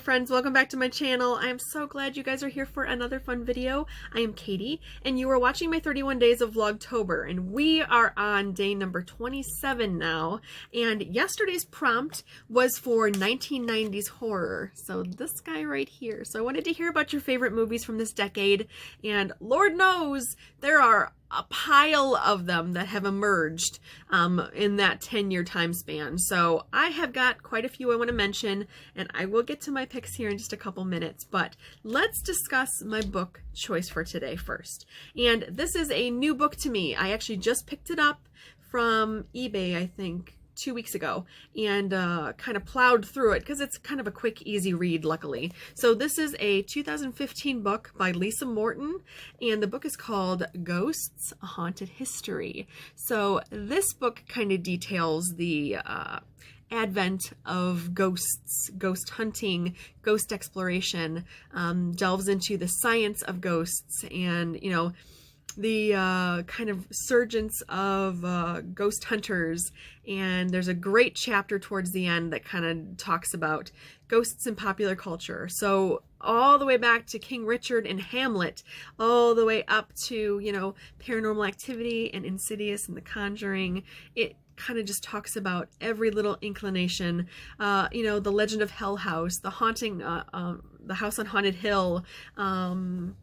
friends, welcome back to my channel. I am so glad you guys are here for another fun video. I am Katie and you are watching my 31 days of Vlogtober, and we are on day number 27 now, and yesterday's prompt was for 1990s horror, so this guy right here. So I wanted to hear about your favorite movies from this decade, and Lord knows there are a pile of them that have emerged in that 10-year time span. So I have got quite a few I want to mention, and I will get to my picks here in just a couple minutes, but let's discuss my book choice for today first. And this is a new book to me. I actually just picked it up from eBay, I think 2 weeks ago, and kind of plowed through it because it's kind of a quick, easy read, luckily. So this is a 2015 book by Lisa Morton, and the book is called Ghosts: A Haunted History. So this book kind of details the advent of ghosts, ghost hunting, ghost exploration, delves into the science of ghosts, and, you know, the kind of surgence of ghost hunters. And there's a great chapter towards the end that kind of talks about ghosts in popular culture. So all the way back to King Richard and Hamlet, all the way up to, you know, Paranormal Activity and Insidious and The Conjuring. It kind of just talks about every little inclination, you know, the Legend of Hell House, the haunting, the House on Haunted Hill, The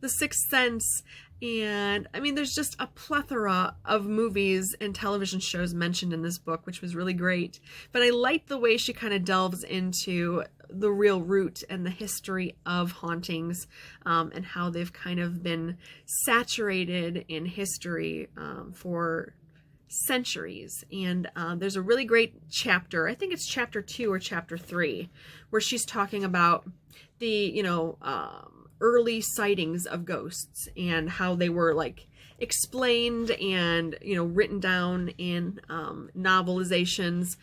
Sixth Sense. And I mean, there's just a plethora of movies and television shows mentioned in this book, which was really great. But I like the way she kind of delves into the real root and the history of hauntings, and how they've kind of been saturated in history for centuries. And there's a really great chapter, I think it's chapter 2 or chapter 3, where she's talking about the, you know, early sightings of ghosts and how they were like explained and, you know, written down in novelizations,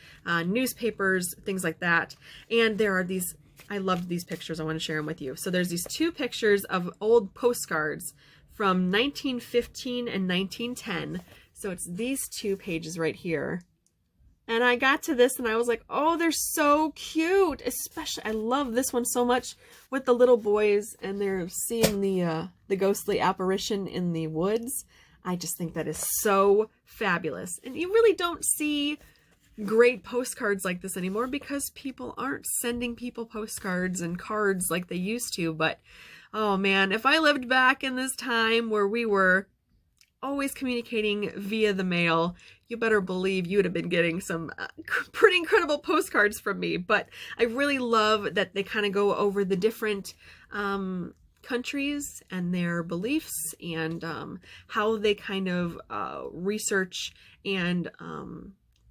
newspapers, things like that. And there are these, I loved these pictures, I want to share them with you. So there's these 2 pictures of old postcards from 1915 and 1910. So it's these 2 pages right here. And I got to this and I was like, oh, they're so cute. Especially, I love this one so much with the little boys and they're seeing the ghostly apparition in the woods. I just think that is so fabulous. And you really don't see great postcards like this anymore because people aren't sending people postcards and cards like they used to. But, oh man, if I lived back in this time where we were always communicating via the mail, you better believe you would have been getting some pretty incredible postcards from me. But I really love that they kind of go over the different countries and their beliefs and how they kind of research and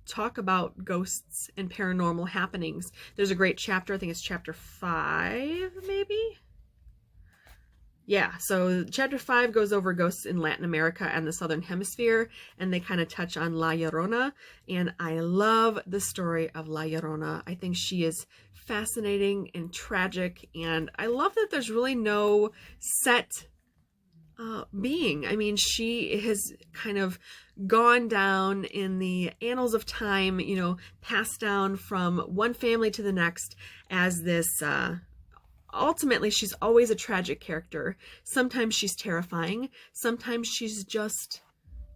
talk about ghosts and paranormal happenings. There's a great chapter, I think it's chapter 5 maybe? Yeah, so chapter 5 goes over ghosts in Latin America and the Southern Hemisphere, and they kind of touch on La Llorona, and I love the story of La Llorona. I think she is fascinating and tragic, and I love that there's really no set being. I mean, she has kind of gone down in the annals of time, you know, passed down from one family to the next as this ultimately, she's always a tragic character. Sometimes she's terrifying. Sometimes she's just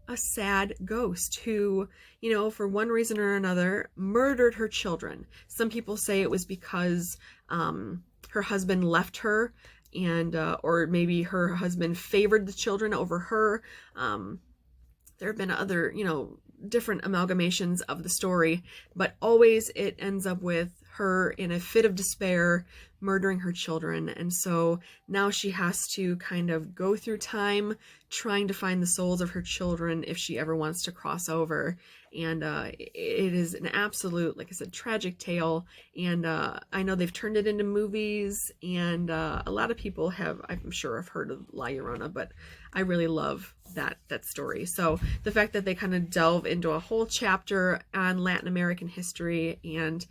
a sad ghost who, you know, for one reason or another, murdered her children. Some people say it was because her husband left her, and or maybe her husband favored the children over her. There have been other, you know, different amalgamations of the story, but always it ends up with her in a fit of despair murdering her children. And so now she has to kind of go through time trying to find the souls of her children if she ever wants to cross over. And it is an absolute, like I said, tragic tale. And I know they've turned it into movies, and a lot of people have, I'm sure, have heard of La Llorona, but I really love that story. So the fact that they kind of delve into a whole chapter on Latin American history and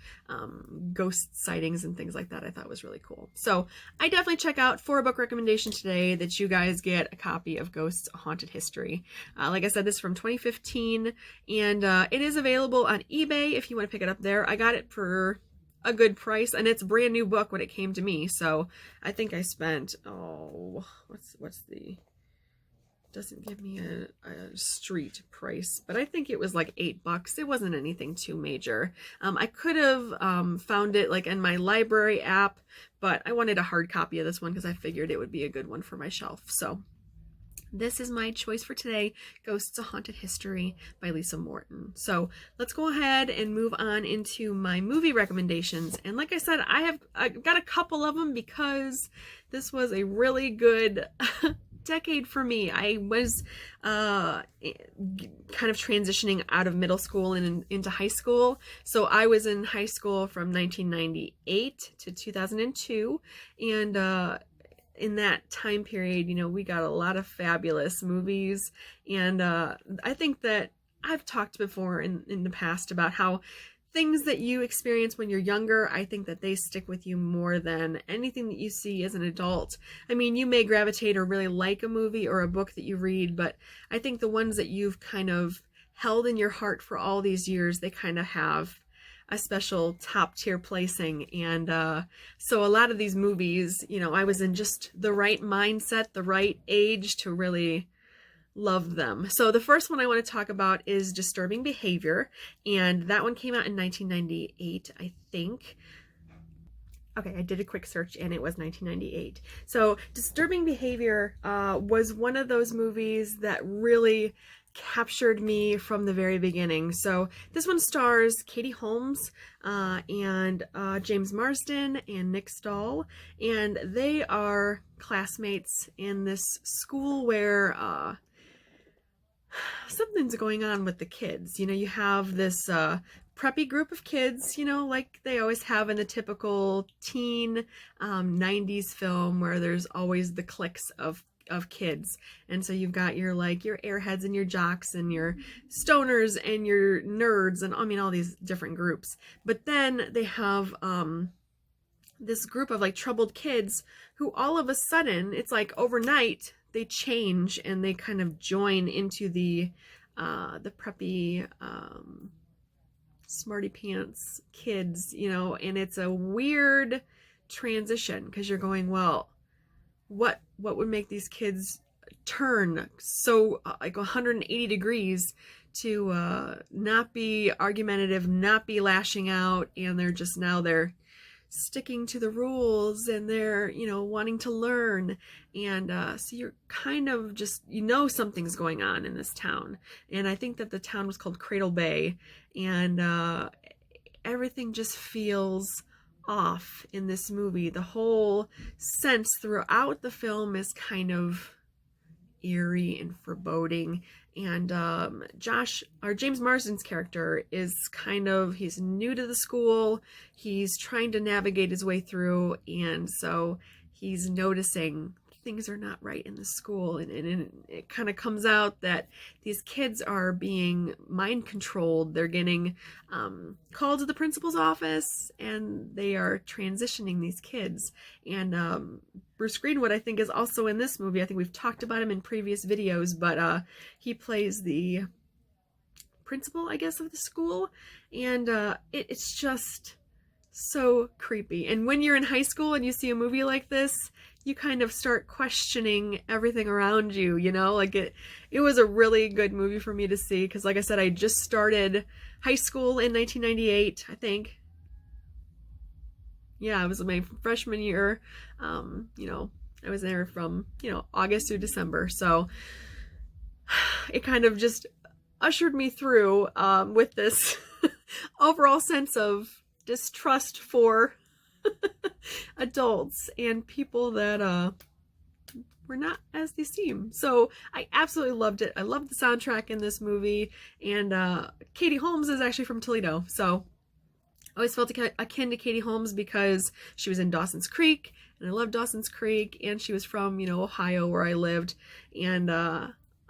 ghost sightings and things like that, I thought was really cool. So I definitely check out, for a book recommendation today, that you guys get a copy of Ghosts: A Haunted History. Like I said, this is from 2015, and it is available on eBay if you want to pick it up there. I got it for a good price, and it's a brand new book when it came to me. So I think I spent, what's the, doesn't give me a street price, but I think it was like $8. It wasn't anything too major. I could have found it like in my library app, but I wanted a hard copy of this one because I figured it would be a good one for my shelf. So this is my choice for today, Ghosts of Haunted History by Lisa Morton. So let's go ahead and move on into my movie recommendations. And like I said, I've got a couple of them because this was a really good decade for me. I was kind of transitioning out of middle school and into high school. So I was in high school from 1998 to 2002, and in that time period, you know, we got a lot of fabulous movies. And I think that I've talked before in the past about how things that you experience when you're younger, I think that they stick with you more than anything that you see as an adult. I mean, you may gravitate or really like a movie or a book that you read, but I think the ones that you've kind of held in your heart for all these years, they kind of have a special top tier placing. And so a lot of these movies, you know, I was in just the right mindset, the right age to really love them. So the first one I want to talk about is Disturbing Behavior, and that one came out in 1998, I think. Okay, I did a quick search and it was 1998. So Disturbing Behavior was one of those movies that really captured me from the very beginning. So this one stars Katie Holmes and James Marsden and Nick Stahl, and they are classmates in this school where something's going on with the kids. You know, you have this preppy group of kids, you know, like they always have in the typical teen 90s film where there's always the cliques of kids. And so you've got your airheads and your jocks and your stoners and your nerds and I mean all these different groups. But then they have this group of like troubled kids who all of a sudden, it's like overnight, they change and they kind of join into the preppy smarty pants kids, you know, and it's a weird transition because you're going, well, what would make these kids turn so like 180 degrees to not be argumentative, not be lashing out, and they're sticking to the rules and they're, you know, wanting to learn. And so you're kind of just, you know, something's going on in this town. And I think that the town was called Cradle Bay, and everything just feels off in this movie. The whole sense throughout the film is kind of eerie and foreboding. And James Marsden's character is he's new to the school. He's trying to navigate his way through, and so he's noticing things are not right in the school, and it kind of comes out that these kids are being mind controlled. They're getting called to the principal's office, and they are transitioning these kids. And Bruce Greenwood, I think, is also in this movie. I think we've talked about him in previous videos, but he plays the principal, I guess, of the school, and it's just so creepy. And when you're in high school and you see a movie like this, you kind of start questioning everything around you, you know? Like it was a really good movie for me to see because, like I said, I just started high school in 1998, I think. Yeah, it was my freshman year. You know, I was there from, you know, August through December. So it kind of just ushered me through with this overall sense of distrust for adults and people that were not as they seem. So I absolutely loved it. I loved the soundtrack in this movie, and Katie Holmes is actually from Toledo, so I always felt akin to Katie Holmes because she was in Dawson's Creek, and I love Dawson's Creek, and she was from, you know, Ohio where I lived, and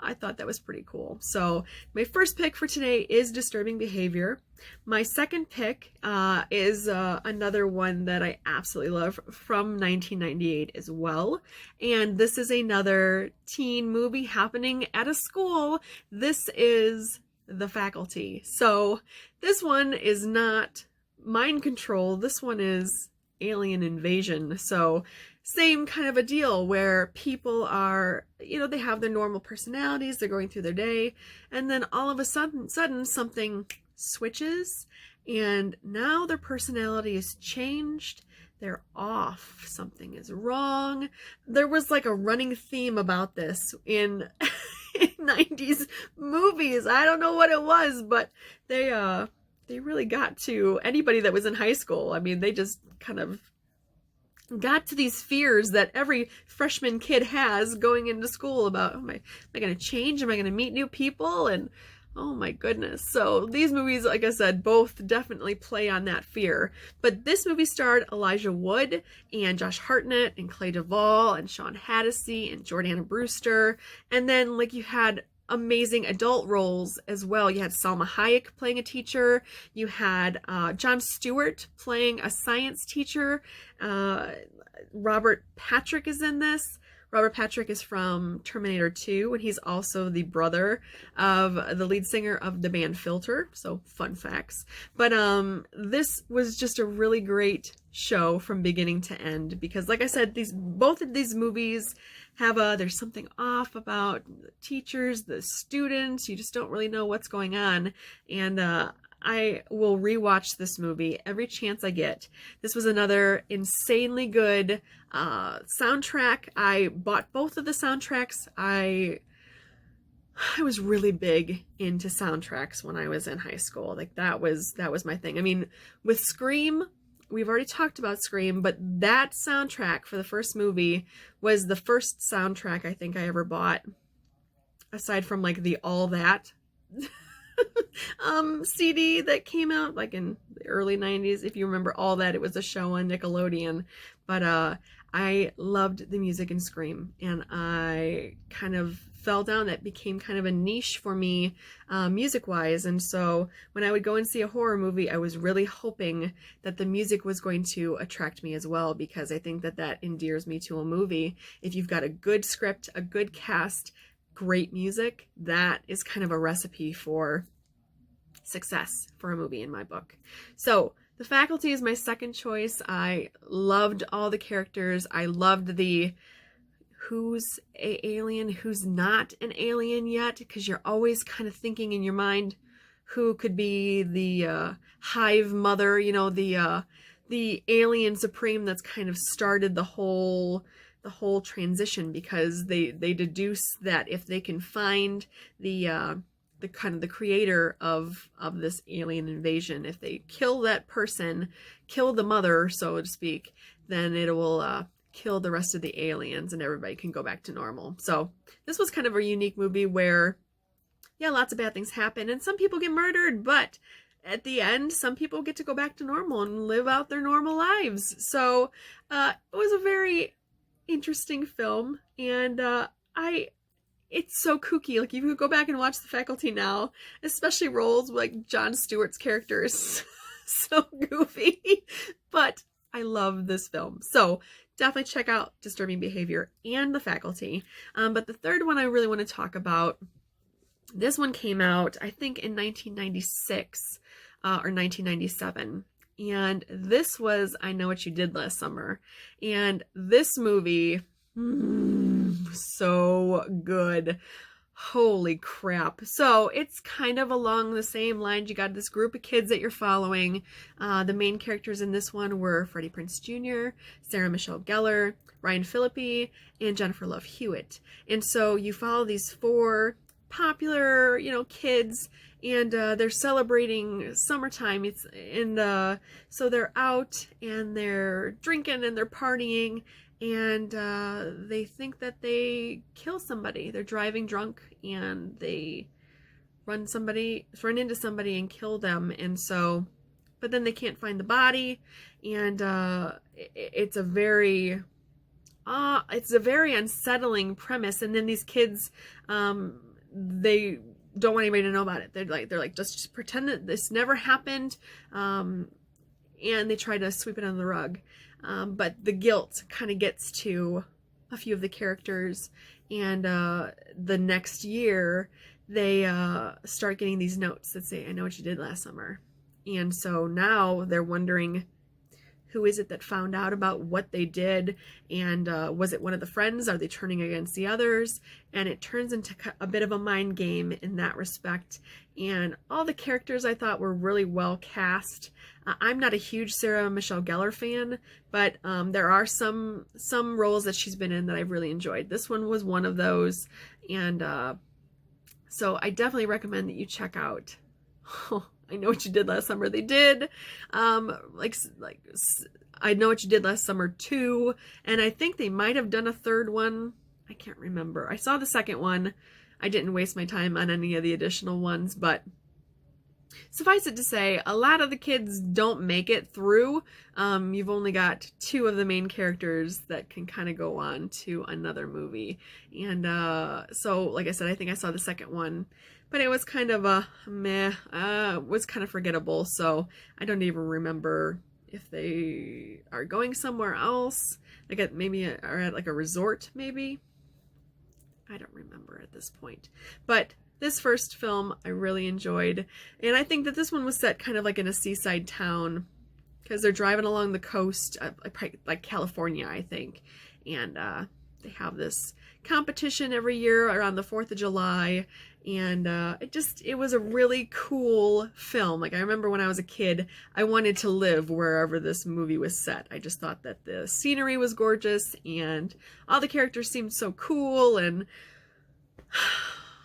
I thought that was pretty cool. So my first pick for today is Disturbing Behavior. My second pick is another one that I absolutely love from 1998 as well. And this is another teen movie happening at a school. This is The Faculty. So this one is not mind control. This one is alien invasion. So same kind of a deal where people are, you know, they have their normal personalities, they're going through their day, and then all of a sudden something switches, and now their personality is changed. They're off. Something is wrong. There was like a running theme about this in 90s movies. I don't know what it was, but they really got to anybody that was in high school. I mean, they just kind of got to these fears that every freshman kid has going into school about, oh, am I going to change? Am I going to meet new people? And oh my goodness. So these movies, like I said, both definitely play on that fear. But this movie starred Elijah Wood and Josh Hartnett and Clay Duvall and Sean Hattasy and Jordana Brewster. And then like you had amazing adult roles as well. You had Salma Hayek playing a teacher. You had Jon Stewart playing a science teacher. Robert Patrick is in this. Robert Patrick is from Terminator 2, and he's also the brother of the lead singer of the band Filter. So fun facts. But this was just a really great show from beginning to end, because like I said, both of these movies have there's something off about the teachers, the students. You just don't really know what's going on. And I will rewatch this movie every chance I get. This was another insanely good soundtrack. I bought both of the soundtracks. I was really big into soundtracks when I was in high school. Like that was my thing. I mean, with Scream, we've already talked about Scream, but that soundtrack for the first movie was the first soundtrack I think I ever bought, aside from like the All That CD that came out like in the early 90s. If you remember All That, it was a show on Nickelodeon. But I loved the music in Scream, and I kind of fell down. That became kind of a niche for me music-wise, and so when I would go and see a horror movie, I was really hoping that the music was going to attract me as well, because I think that endears me to a movie. If you've got a good script, a good cast, great music, that is kind of a recipe for success for a movie in my book. So The Faculty is my second choice. I loved all the characters. I loved the who's an alien, who's not an alien yet, because you're always kind of thinking in your mind who could be the hive mother, you know, the alien supreme that's kind of started the whole transition, because they deduce that if they can find the kind of the creator of this alien invasion, if they kill that person, kill the mother, so to speak, then it will kill the rest of the aliens and everybody can go back to normal. So this was kind of a unique movie where, yeah, lots of bad things happen and some people get murdered, but at the end, some people get to go back to normal and live out their normal lives. So it was a very interesting film, and it's so kooky. Like, if you go back and watch The Faculty now, especially roles like Jon Stewart's character is so goofy, but I love this film. So definitely check out Disturbing Behavior and The Faculty. But the third one I really want to talk about, this one came out, I think, in 1996 or 1997. And this was I Know What You Did Last Summer. And this movie, so good. Holy crap. So it's kind of along the same lines. You got this group of kids that you're following. The main characters in this one were Freddie Prinze Jr., Sarah Michelle Gellar, Ryan Phillippe, and Jennifer Love Hewitt. And so you follow these four popular, you know, kids, and they're celebrating summertime. So they're out and they're drinking and they're partying, and they think that they kill somebody. They're driving drunk and they run into somebody and kill them. And so, but then they can't find the body, and it's a very unsettling premise. And then these kids, they don't want anybody to know about it. They're like just pretend that this never happened, and they try to sweep it under the rug. But the guilt kind of gets to a few of the characters, and the next year they start getting these notes that say, "I know what you did last summer," And so now they're wondering, who is it that found out about what they did? And was it one of the friends? Are they turning against the others? And it turns into a bit of a mind game in that respect. And all the characters I thought were really well cast. I'm not a huge Sarah Michelle Gellar fan, but there are some roles that she's been in that I've really enjoyed. This one was one of those. And so I definitely recommend that you check out I Know What You Did Last Summer. They did like I Know What You Did Last Summer 2, and I think they might have done a third one. I can't remember. I saw the second one. I didn't waste my time on any of the additional ones, but suffice it to say, a lot of the kids don't make it through. You've only got 2 of the main characters that can kind of go on to another movie. And so, like I said, I think I saw the second one, but it was kind of a meh, was kind of forgettable, so I don't even remember if they are going somewhere else, like are at like a resort, maybe. I don't remember at this point. But this first film I really enjoyed, and I think that this one was set kind of like in a seaside town, because they're driving along the coast, like California, I think, and they have this competition every year around the 4th of July, and it was a really cool film. Like, I remember when I was a kid, I wanted to live wherever this movie was set. I just thought that the scenery was gorgeous, and all the characters seemed so cool, and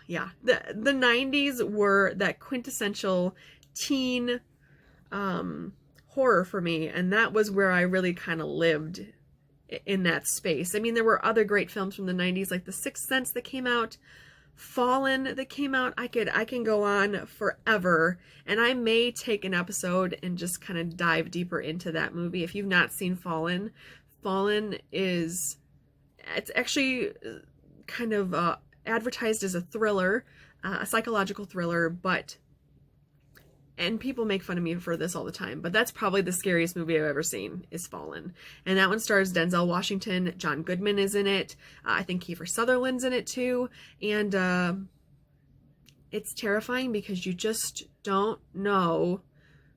yeah, the 90s were that quintessential teen horror for me, and that was where I really kind of lived in that space. I mean, there were other great films from the 90s, like The Sixth Sense that came out, Fallen that came out. I can go on forever, and I may take an episode and just kind of dive deeper into that movie. If you've not seen Fallen, it's actually kind of advertised as a thriller, a psychological thriller, and people make fun of me for this all the time, but that's probably the scariest movie I've ever seen, is Fallen. And that one stars Denzel Washington, John Goodman is in it, I think Kiefer Sutherland's in it too, and it's terrifying because you just don't know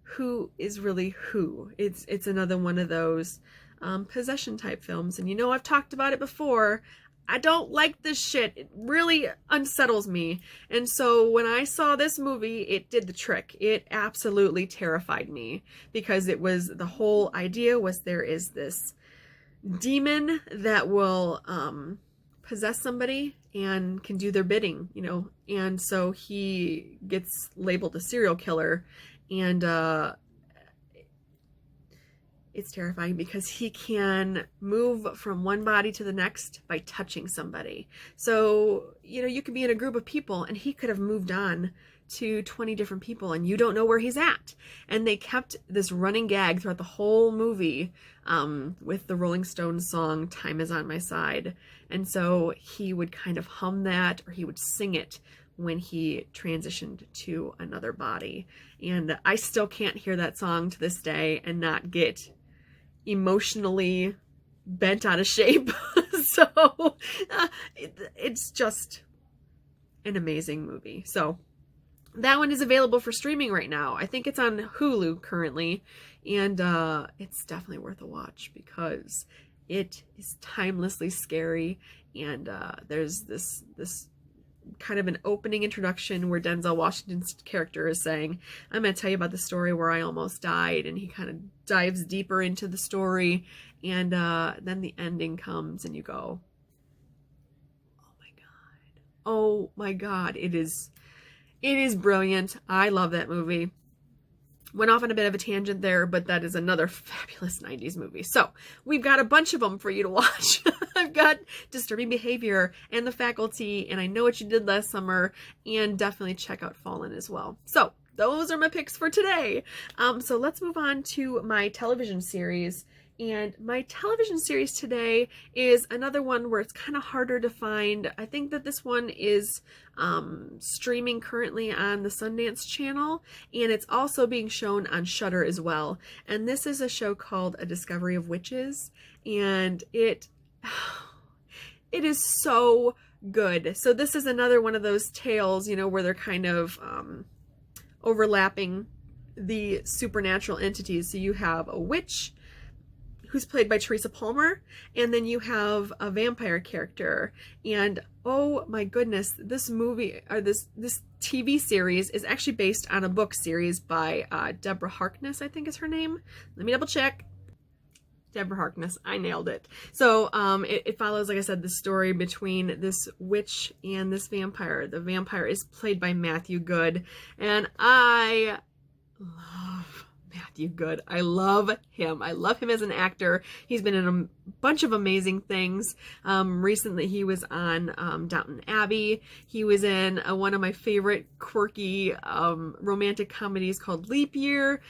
who is really who. It's another one of those possession type films, and I've talked about it before. I don't like this shit. It really unsettles me. And so when I saw this movie, it did the trick. It absolutely terrified me, because the whole idea was there is this demon that will possess somebody and can do their bidding, and so he gets labeled a serial killer, and it's terrifying because he can move from one body to the next by touching somebody. So, you could be in a group of people and he could have moved on to 20 different people and you don't know where he's at. And they kept this running gag throughout the whole movie with the Rolling Stones song, Time Is On My Side. And so he would kind of hum that, or he would sing it when he transitioned to another body. And I still can't hear that song to this day and not get emotionally bent out of shape. So it's just an amazing movie. So that one is available for streaming right now. I think it's on Hulu currently, and it's definitely worth a watch because it is timelessly scary. And there's this kind of an opening introduction where Denzel Washington's character is saying, I'm going to tell you about the story where I almost died, and he kind of dives deeper into the story, and then the ending comes and you go, oh my god, it is brilliant. I love that movie. Went off on a bit of a tangent there, but that is another fabulous 90s movie. So we've got a bunch of them for you to watch. I've got Disturbing Behavior and The Faculty, and I Know What You Did Last Summer, and definitely check out Fallen as well. So those are my picks for today. So let's move on to my television series. And my television series today is another one where it's kind of harder to find. I think that this one is streaming currently on the Sundance Channel, and it's also being shown on Shudder as well. And this is a show called A Discovery of Witches, and it is so good. So this is another one of those tales, where they're kind of overlapping the supernatural entities. So you have a witch, who's played by Teresa Palmer, and then you have a vampire character. And oh my goodness, this movie, or this TV series is actually based on a book series by Deborah Harkness, I think is her name. Let me double check. Deborah Harkness, I nailed it. So it follows, like I said, the story between this witch and this vampire. The vampire is played by Matthew Good, and I love Matthew Good. I love him. I love him as an actor. He's been in a bunch of amazing things. Recently he was on Downton Abbey. He was in one of my favorite quirky romantic comedies called Leap Year.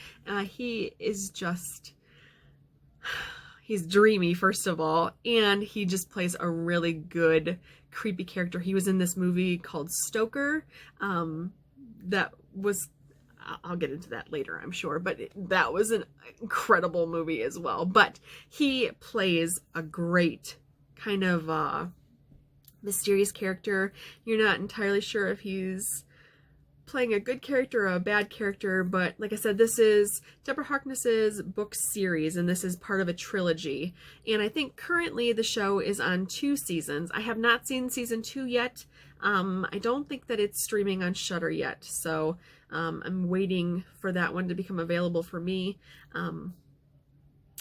He is just... He's dreamy, first of all, and he just plays a really good, creepy character. He was in this movie called Stoker. That was... I'll get into that later, I'm sure, but that was an incredible movie as well. But he plays a great kind of mysterious character. You're not entirely sure if he's playing a good character or a bad character, but like I said, this is Deborah Harkness's book series, and this is part of a trilogy. And I think currently the show is on 2 seasons. I have not seen season 2 yet. I don't think that it's streaming on Shudder yet, so I'm waiting for that one to become available for me.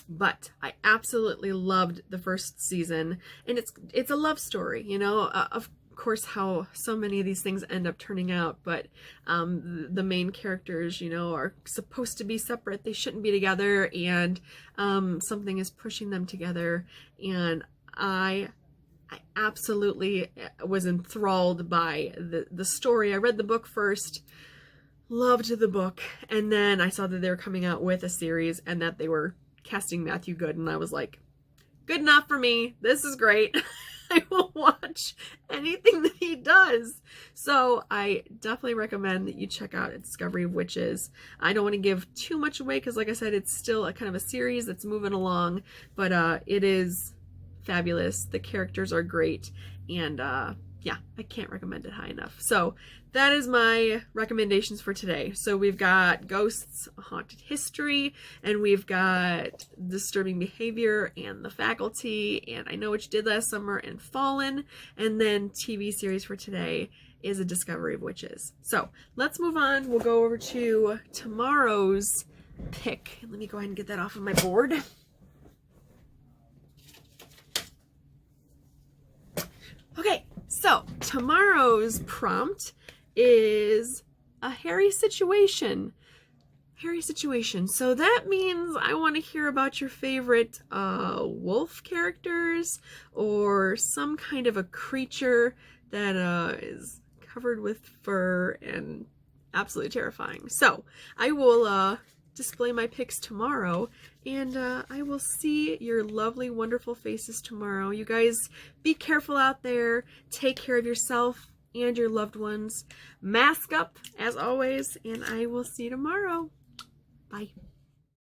But I absolutely loved the first season, and it's a love story, you know, of course, how so many of these things end up turning out, but the main characters, you know, are supposed to be separate. They shouldn't be together, and something is pushing them together, and I absolutely was enthralled by the story. I read the book first, loved the book, and then I saw that they were coming out with a series and that they were casting Matthew Good, and I was like, good enough for me. This is great. I will watch anything that he does. So I definitely recommend that you check out A Discovery of Witches. I don't want to give too much away because, like I said, it's still a kind of a series that's moving along, but it is fabulous. The characters are great, and yeah, I can't recommend it high enough. So that is my recommendations for today. So we've got Ghosts, Haunted History, and we've got Disturbing Behavior and The Faculty, and I Know What You Did Last Summer, and Fallen, and then TV series for today is A Discovery of Witches. So let's move on. We'll go over to tomorrow's pick. Let me go ahead and get that off of my board. Okay, so tomorrow's prompt is a hairy situation. Hairy situation. So that means I want to hear about your favorite wolf characters, or some kind of a creature that is covered with fur and absolutely terrifying. So I will display my picks tomorrow, and I will see your lovely, wonderful faces tomorrow. You guys be careful out there. Take care of yourself and your loved ones. Mask up as always, and I will see you tomorrow. Bye.